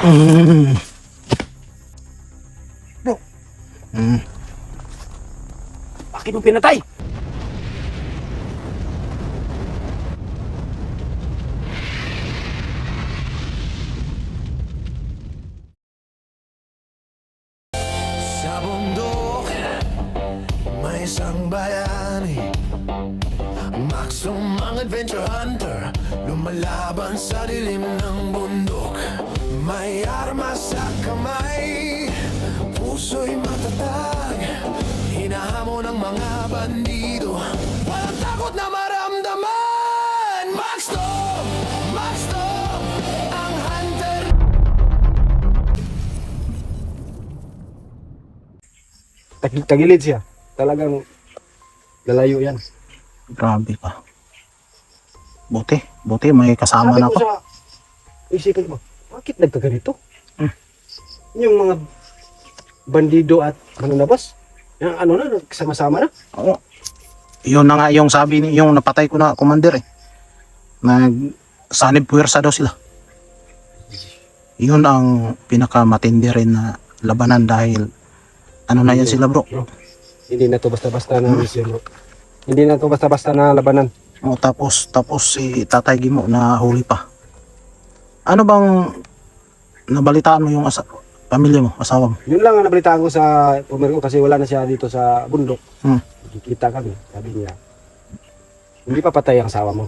Mm. Bro, Mm. bakit mo pinatay? Sa bundok, may isang bayani, Maxum ang adventure hunter, lumalaban sa dilim ng bundok. May armas sa kamay, puso'y matatag, hinahamon ng mga bandido, walang takot na maramdaman. Maxum! Maxum! Ang hunter. Tagilid siya. Talagang lalayo yan. Grabe ka. Buti may kasama Sabi na ko ako. sa isipan mo, bakit nagkaganito? Hmm. Yung mga bandido at mananabas, yung ano na, sama-sama na. Oo. Yun na nga yung sabi ni yung napatay ko na commander eh. Sanib puwersa daw sila. Yun ang pinakamatindi rin na labanan dahil ano na yan sila bro. Bro, hindi na to basta-basta na mission, bro. Hindi na to basta-basta na labanan. O, tapos si Tatay Gimo na huli pa. Ano bang nabalitaan mo yung pamilya mo, asawa mo? Yun lang ang nabalitaan ko sa pumer ko kasi wala na siya dito sa bundok. Hmm. Nakikita kami, sabi niya. Hindi pa patay ang asawa mo.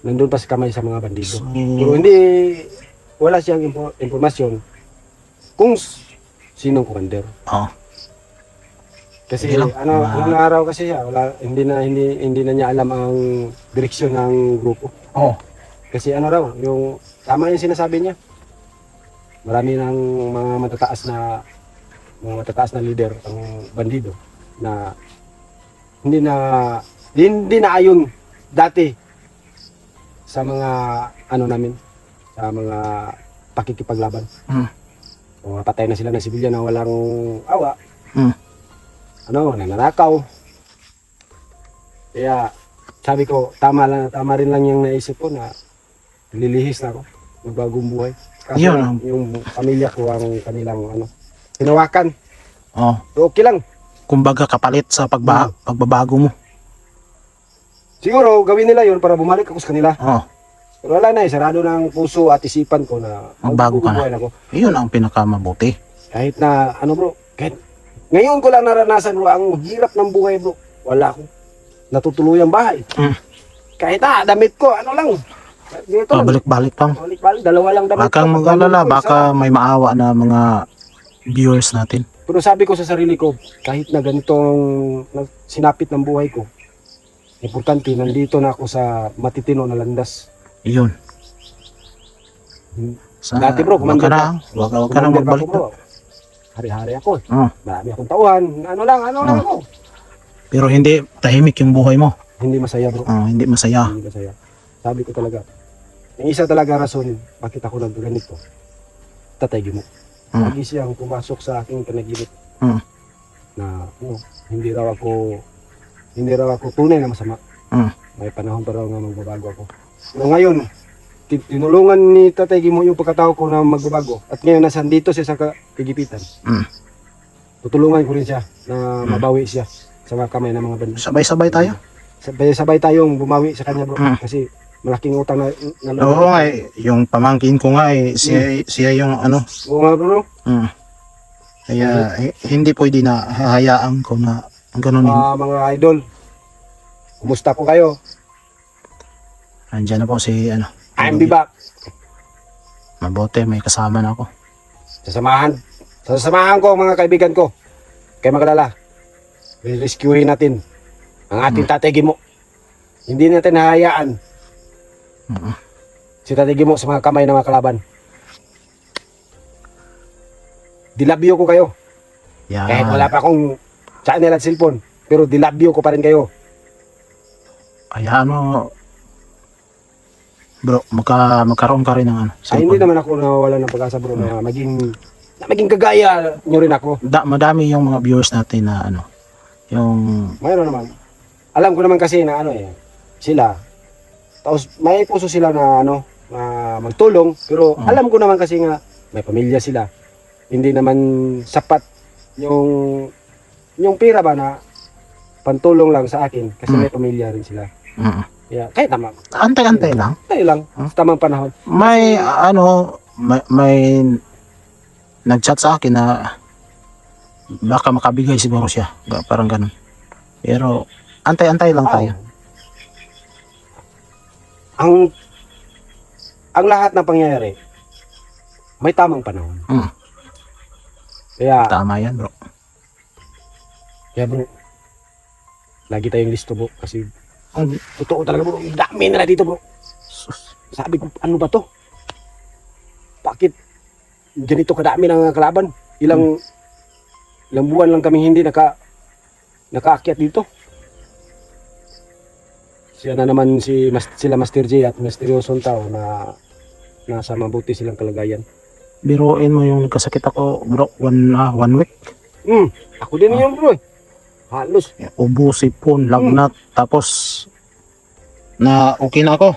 Nandun pa sa kamay sa mga bandido. So, Pero hindi, wala siyang impormasyon kung sinong commander. oh, Kasi Sige lang. anong araw kasi siya, hindi na niya alam ang direksyon ng grupo. oh, Kasi ano raw, yung tama yung sinasabi niya. Marami ng mga matataas na leader ang bandido na hindi na ayon dati sa mga ano namin, sa mga pakikipaglaban. Hmm. O patay na sila ng sibilyan na walang awa. Hmm. Nananakaw. Kaya sabi ko, tama rin lang yung naisip ko na lilihis na ako, magbagong buhay. Kasi Yun. yung pamilya ko ang kanilang hinawakan. oh. So, okay lang. Kumbaga kapalit sa pagbabago mo. Siguro gawin nila yun para bumalik ako sa kanila. Oh, Pero wala na, sarado ng puso at isipan ko na Magbago ka na. magbubuhay ako. yun ang pinakamabuti. Kahit na, bro, ngayon ko lang naranasan bro, ang hirap ng buhay bro. Wala akong natutuluyang bahay. Hmm. Kahit damit ko, lang. Dito lang. Pabalik-balik pang. Balik-balik, dalawa lang damit. Baka kang ko. mag-alala, Isa. baka may maawa na mga viewers natin. Pero sabi ko sa sarili ko, kahit na ganitong sinapit ng buhay ko, importante, nandito na ako sa matitino na landas. Yun. Dati, bro, wag ka na, wag ka na Commander magbalik ako, na. bro. Hari-hari ako. Oh. Marami akong tauhan. Ano lang ako. Pero hindi tahimik yung buhay mo. Hindi masaya bro. Hindi masaya. Hindi masaya. Sabi ko talaga, yung isa talaga rason, bakit ako nagganito, Tatay Gimo. Hmm. Lagi siyang pumasok sa aking panaginip Hmm. na hindi raw ako tunay na masama. Hmm. May panahon pa raw nga magbabago ako. Pero ngayon, tinulungan ni Tatay Gimo yung pagkatao ko na magbabago. At ngayon nasa dito siya sa kagipitan. Hmm. Tutulungan ko rin siya na mabawi siya sa mga kamay ng mga bandido. Sabay-sabay tayo. Sabay tayong bumawi sa kanya bro. Hmm. Kasi malaking utang na Oo nga yung pamangkin ko nga siya yung ano. Oo nga bro. Kaya hindi pwede na hahayaan ko na ganun. Mga idol, kumusta po kayo? Andiyan na po si ano. I'm be back. Mabuti may kasama na ako. Sasamahan ko mga kaibigan ko. Kaya magalala, rescuehin natin ang ating Tatay Gimo. Hindi natin hahayaan si Tatay Gimo sa mga kamay ng mga kalaban. Dilabyo ko kayo. Yan. Kahit wala pa akong channel at cellphone, pero dilabyo ko pa rin kayo. Hayaan mo. Bro, magkaroon ka rin ng ano. Ay, hindi naman ako nawawala ng pag-asa bro na maging kagaya nyo rin ako. Madami yung mga viewers natin na ano. Yung Mayroon naman. Alam ko naman kasi na sila. Tapos may puso sila na na magtulong, pero alam ko naman kasi nga may pamilya sila. Hindi naman sapat yung pera ba na pantulong lang sa akin kasi may pamilya rin sila. Kaya kahit tama. Antay-antay lang. Tayo lang sa tamang panahon. May may nag-chat sa akin na baka makabigay siguro siya. Parang ganun. Pero antay-antay lang tayo. Ang lahat ng pangyayari may tamang panahon. Kaya Tama yan, bro. bro, lagi tayong listo bro kasi totoo talaga bro, ang dami nila dito bro. Sabi ko, ano ba to? Bakit ganito kadami ng kalaban? Ilang buwan lang kami hindi nakaakyat dito. Siya na naman sila Master J at misteryosong tao na nasa mabuti silang kalagayan. Biruin mo yung nagkasakit ako, bro. One week. Ako din yun bro. Halos. Ubo, sipon, lagnat. Tapos, okay na ako.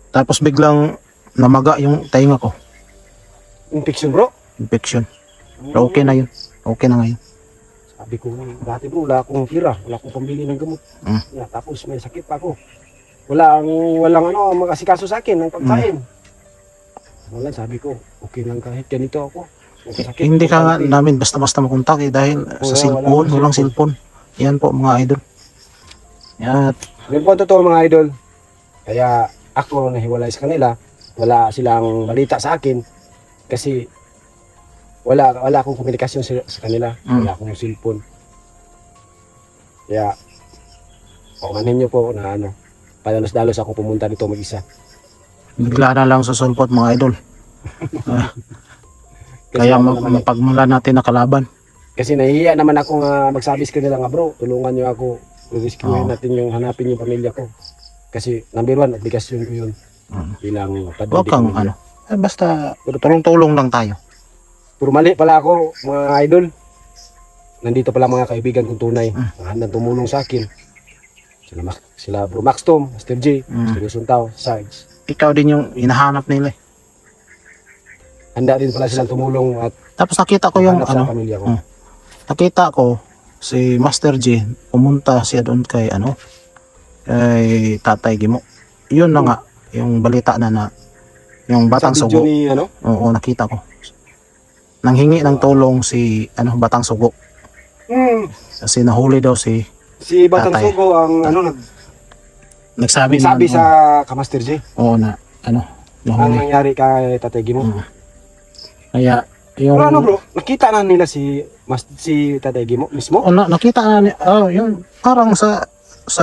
Tapos biglang namaga yung tainga ko. Infection bro. Infection. Pero okay na yun. Okay na ngayon. Sabi ko, dati bro, wala akong pira, wala akong pambili ng gamot. Yeah, tapos may sakit pa ako. Walang makasikaso sa akin ng pagkain. Wala, sabi ko, okay lang kahit ganito ako. Sakit, Hindi ka nga namin basta-basta makontak dahil sa cellphone, walang cellphone. Yan po mga idol. Yan. Yan po ang totoo mga idol. Kaya ako nahiwalay sa kanila. Wala silang balita sa akin. Kasi wala akong komunikasyon sa kanila. Wala akong cellphone. Kaya paumanin nyo po na padalos-dalos ako pumunta dito mag-isa. Bigla na lang sa sulpot mga idol. Kaya pagmula natin na kalaban. Kasi nahihiya naman ako nga magsabi sa kanila nga bro, tulungan nyo ako. Rescuein natin hanapin yung pamilya ko. Kasi number 1, obligasyon ko yun. Bilang Huwag kang basta tulong-tulong lang tayo. Puro mali pala ako mga idol. Nandito pala mga kaibigan kong tunay. Handang tumulong sa akin. Sila Bro Max Tom, Master J, Master Suntao, Sarge. Ikaw din yung hinahanap nila. Handa din pala silang tumulong at Tapos nakita ko yung hanap sa pamilya ko. nakita ko si Master J pumunta siya doon kay kay Tatay Gimo. Yun na nga yung balita na yung Batang Sa video Sugo. ni Oo, nakita ko. Nanghingi ng tulong si Batang Sugo. Kasi nahuli daw si Batang Tatay. Sugo ang nagsabi sa Master J. Oo na Ang nahuli. nangyari kay Tatay Gimo. Kaya yung Pero bro, nakita na nila si Tatay Gimo mismo nakita na yung parang sa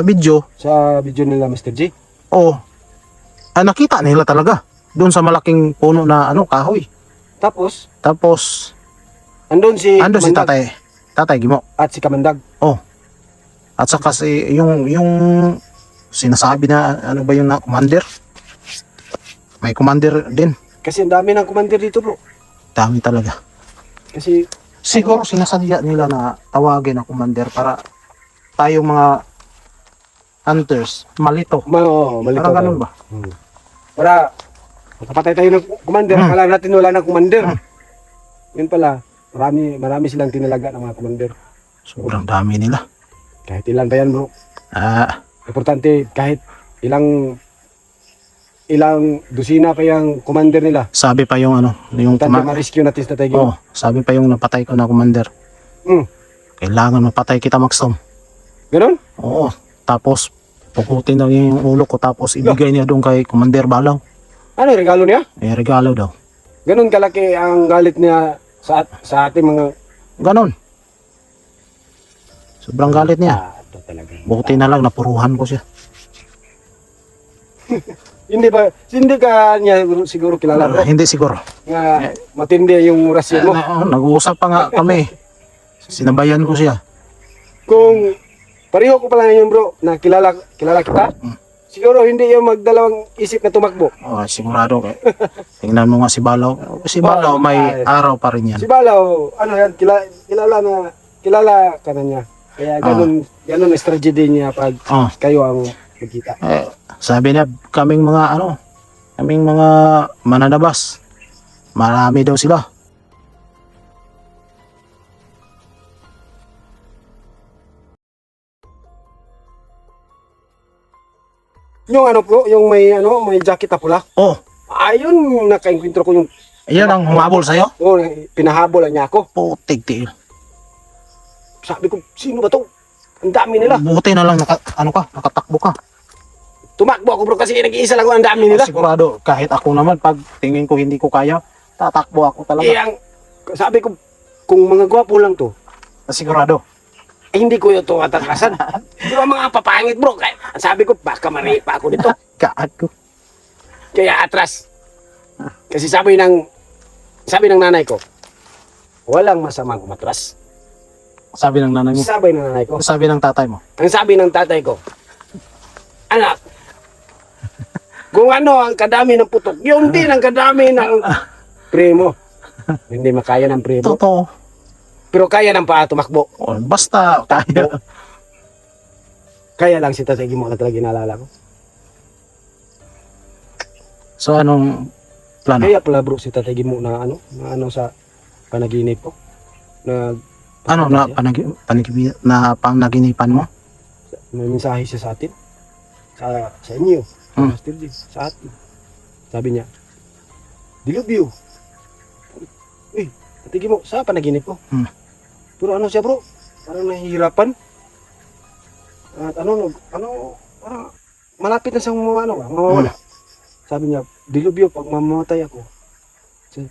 video. sa video nila Master J. Nakita nila talaga doon sa malaking puno na kahoy. Tapos Andun si Kamandag Tatay Gimo. at si Kamandag. At saka si yung sinasabi na ba yung commander? May commander din. Kasi ang dami ng commander dito bro. Dami talaga. Kasi Siguro sinasadya nila na tawagin ang commander para tayong mga hunters malito. malito Parang ganun tayo. ba? Para makapatay tayo ng commander. Akala natin wala ng commander. Yun pala, marami silang tinalaga ng mga commander. Sobrang dami nila. Kahit ilan pa yan bro. Importante kahit ilang dosina pa yung commander nila. Sabi pa yung yung Importante ma-rescue natin sa Tatay Gimo. sabi pa yung napatay ko na commander. Kailangan mapatay kita, Maxtom. Ganon? Oo. Tapos pukutin daw niya yung ulo ko tapos ibigay niya doon kay Commander Balaw. Ano regalo niya? Regalo daw. Ganon kalaki ang galit niya sa ating mga Ganon. Sobrang galit niya. ito talaga. Buti na lang napuruhan ko siya. Hindi ka niya siguro kilala bro? Hindi siguro. Nga matindi yung rasyon mo. Nag-uusap pa nga kami. Sinabayan ko siya. Kung pareho ko pala ngayon bro na kilala kita, siguro hindi yung magdalawang isip na tumakbo. Sigurado. Tingnan mo nga si Balaw. Si Balaw may araw pa rin yan. Si Balaw, yan, kilala ka na niya. Kaya ganun strategy niya pag kayo ang magkita. Sabi niya kaming mga mananabas. Marami daw sila. Yung ano bro, yung may jacket na pula. Oh, Ayun, naka-encuentro ko yung, iyan ang humabol sa'yo? oh, pinahabol niya ako. Putik tiil. Sabi ko, sino ba to? Ang dami nila. Buti na lang nakatakbo ka. Tumakbo ako bro kasi nag-iisa lang ako, ang dami nila. Sigurado, kahit ako naman, pag tingin ko hindi ko kaya, tatakbo ako talaga. Sabi ko, kung mga gwapo lang to, Sigurado. hindi ko ito atatrasan. Di ba mga papangit bro? Kaya, sabi ko, baka maripa ako dito. Kaad ko. Kaya atras. Kasi sabi ng nanay ko, walang masamang umatras. Sabi ng nanay mo. Sabi ng nanay ko. Sabi ng tatay mo. Ang sabi ng tatay ko, anak, kung ano ang kadami ng putok, yun din ang kadami ng primo. Hindi makaya ng primo. Totoo. Pero kaya ng paa tumakbo. Oh, basta kaya. Kaya lang si Tatay Gimo na talaga ginalala ko. So anong plano? Kaya pala bro si Tatay Gimo na ano sa panaginip ko. Na Ano na panaginipan mo? may mensahe siya sa atin. Sa inyo. Hmm. Master G, sa atin. Sabi niya, dilubyo. Eh, Tatay Gimo, sa panaginip ko. Hmm. Pero ano siya bro? Parang nahihirapan. At parang malapit na siyang mawawala. Sabi niya, dilubyo, pag mamamatay ako,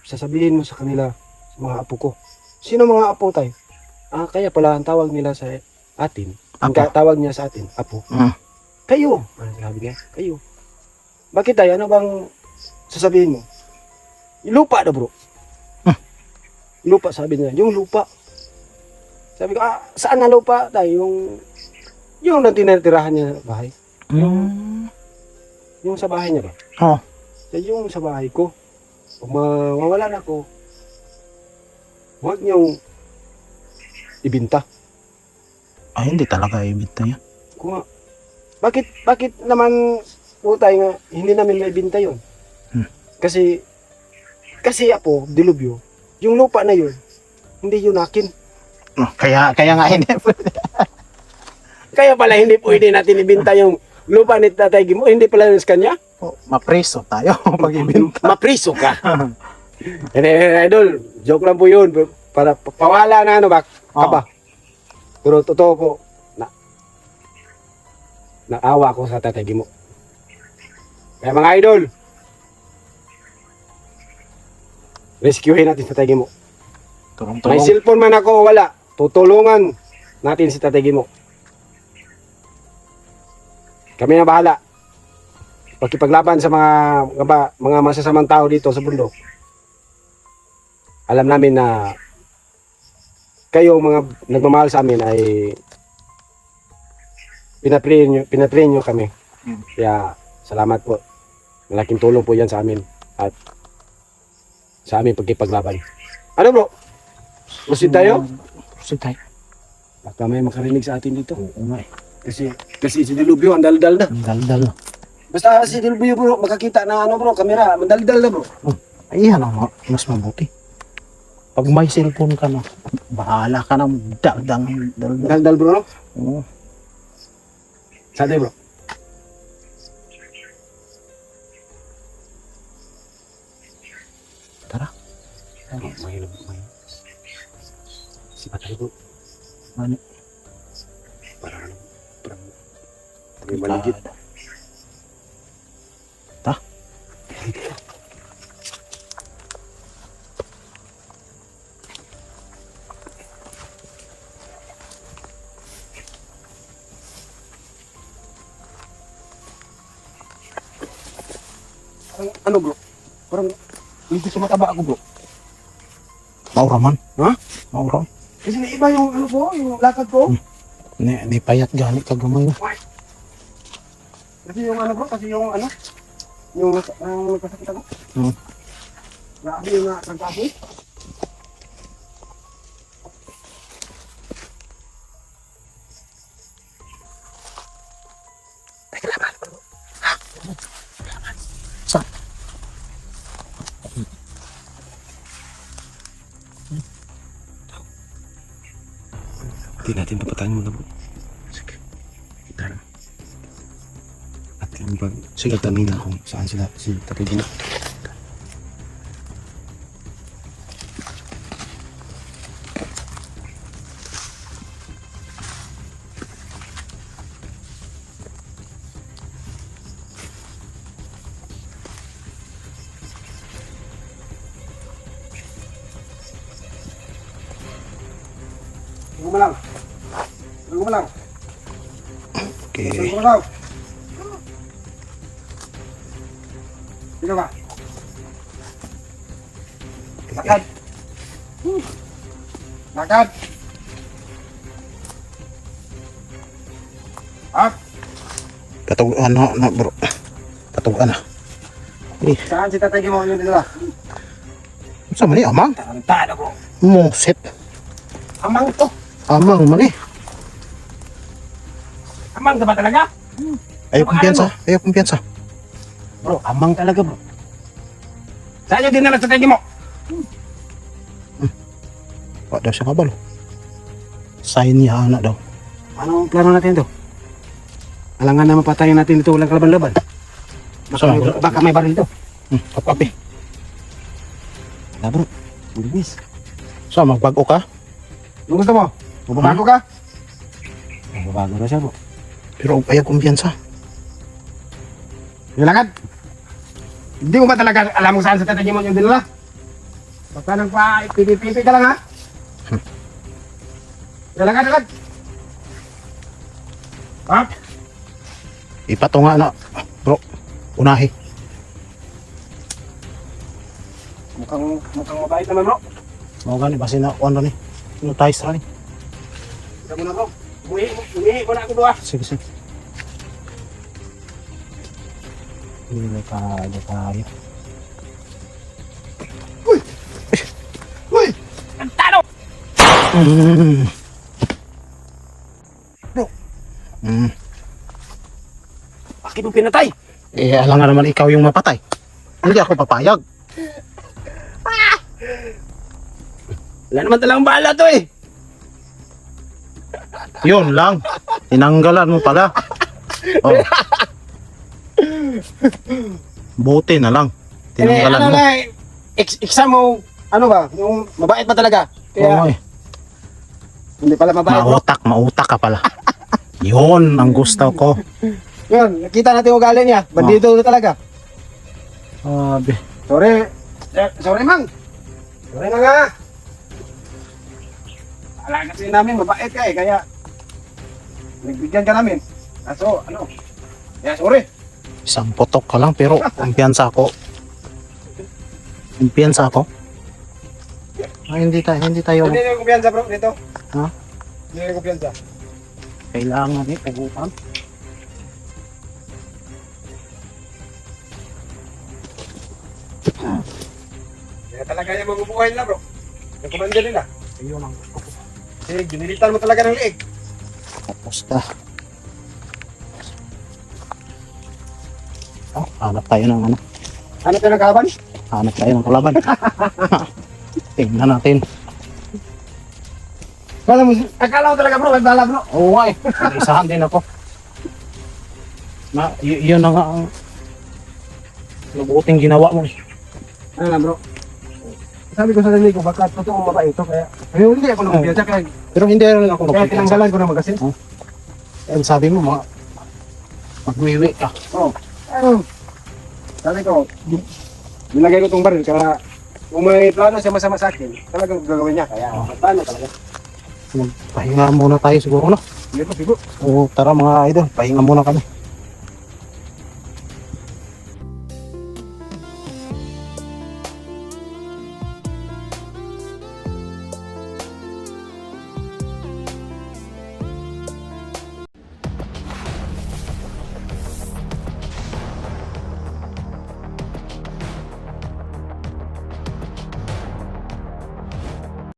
sasabihin mo sa kanila, sa mga apo ko. Sino mga apo tayo? Kaya pala ang tawag nila sa atin, ang Apo. tawag niya sa atin, apo. Hmm. Kayo! Ano sabi niya? Kayo. Bakit tayo? Ano bang sasabihin mo? Yung lupa na bro. Lupa sabi niya. Yung lupa. Sabi ko, saan na lupa tayo? Yung tinatirahan niya sa bahay. Mm. Yung sa bahay niya ba? Oh. Yung sa bahay ko. Kung mawawalan ako, huwag niyong ibinta. Ay, hindi talaga ibita yan. Kung bakit naman po tayo nga, hindi namin maibinta yun? Kasi apo, dilubyo, yung lupa na yun, hindi yun akin. Kaya nga hindi. Kaya pala hindi pwede natin ibinta yung lupa ni Tatay Gimo, hindi pala yun sa kanya. Mapreso tayo pag ibinta. Mapriso ka. Idol, joke lang po yun. Para pawala na ba? Kaba. Pero totoo po, naawa ko sa Tatay Gimo. Kaya mga idol, rescuehin natin si Tatay Gimo. May Tulong-tulong. cellphone man ako o wala, tutulungan natin si Tatay Gimo. Kami na bahala. Pagkipaglaban sa mga masasamang tao dito sa bundok. Alam namin na kayo mga nagmamahal sa amin ay pinatrain nyo kami. Kaya salamat po. Malaking tulong po yan sa amin at sa aming pagkipaglaban. Ano bro? Proceed tayo? Proceed tayo. Baka may makarinig sa atin dito. Oo nga eh. Kasi si Dilubyo, ang daldal na. Ang daldal. Basta si Dilubyo bro, makakita na bro, kamera, mandaldal na bro. Ayan ang mas mabuti. Pag may cellphone ka na, bahala ka ng daldal. Daldal bro, no? Oo. Sade bro. Tara. May. Si Patay bro, Ano? parang may maligid. Ta? Ano bro? Parang hindi sa mataba ako bro. Maura man. Ha? Maura. Kasi naiba yung ano po, yung lakad ko. Di payat gani ka gamay. Kasi yung ano bro, yung nagkasakit ako. Grabe yung nagkasakit. Saan? Hindi natin papatayin muna bro. Sige. Kita lang. At yung pag tatanungin kung saan sila si Tatay Gino. Tunggu malang. Tunggu malang. Okay. Tunggu malang. Sino ba? Lakad. Lakad. Up. Patuguan na bro. Patuguan na. Saan si Tatay Gino yun nila? Sa mani amang? Tarantado bro. Moset. Amang to. Amang mani. Amang ka ba talaga? Ayaw kumpiyansa. Ayaw kumpiyansa. Bro, amang talaga bro. Saan yung dinala sa Tatay Gino? Wala daw siya kabalo. Sign niya anak daw. Ano ang plano natin to? Alangan na mapatayin natin ito walang kalaban-laban. Baka may baril to. Kapapi. Wala bro. Bilis. So, magbago ka? Ano gusto mo? Magbabago ka? Magbabago na siya bro. Pero ayaw kumpiyansa. Yung lakad. Hindi mo ba talaga alam kung saan sa Tatay Gino yung dinala? Basta nang pa, pipi-pipi ka lang ha? Yung lakad. Ha? Ipatunga na. Bro, unahi. Mukhang mabait naman bro. Mga gani, basi na ano ni. Ano tayo sa ni? Ito mo na bro. Umihi ko na ako doon. Sige, sige. Hindi tayo. Uy! Ang talo! Bro, bakit mo pinatay? Eh, alam nga naman ikaw yung mapatay. Hindi ako papayag. Wala naman talagang bala to eh. Yun lang. Tinanggalan mo pala. Oh. Buti na lang. Tinanggalan mo. Exam mo, ano ba? Yung mabait ba talaga? Oo, Kaya hindi pala mabait bro. Mautak ka pala. Yun ang gusto ko. Yun, nakita natin ugali niya. Bandido na talaga. Sabi. Sorry. Sorry mang. Sorry na nga. Alam kasi namin mabait ka eh, kaya nagbigyan ka namin. Kaso, ano? Kaya sorry. Isang putok ka lang pero kumpiyansa ako. Kumpiyansa ako. Ay, hindi tayo. Hindi yung kumpiyansa bro, dito. Ha? Hindi yung kumpiyansa. Kailangan ni pagutan. Kaya talaga yung mabubuhay nila bro. Yung commander nila. Ayun ang gusto ko. Kasi ginilitan mo talaga ng liig. Tapos ka. Oh, hanap tayo ng ano. Ano tayo nagkaban? Hanap tayo ng kalaban. Tingnan natin. Akala ko talaga bro, may bala bro. Oo nga eh. Isahan din ako. Yun na nga ang mabuting ginawa mo eh. Ano na bro? Sabi ko sa sarili ko, baka totoo mabait ito kaya hindi ako nagkumpiyansa kaya Pero hindi rin ako kaya nagpapagyan. tinanggalan ko ng magasin. And sabi mo, magwiwi ka. Oo. Ano? Sabi ko, nilagay ko itong baril kaya kung may plano siya masama sa akin, talagang gagawin niya. Kaya plano talaga. Pahinga muna tayo siguro, no? Hindi ko, siguro. O tara mga idol, pahinga muna kami.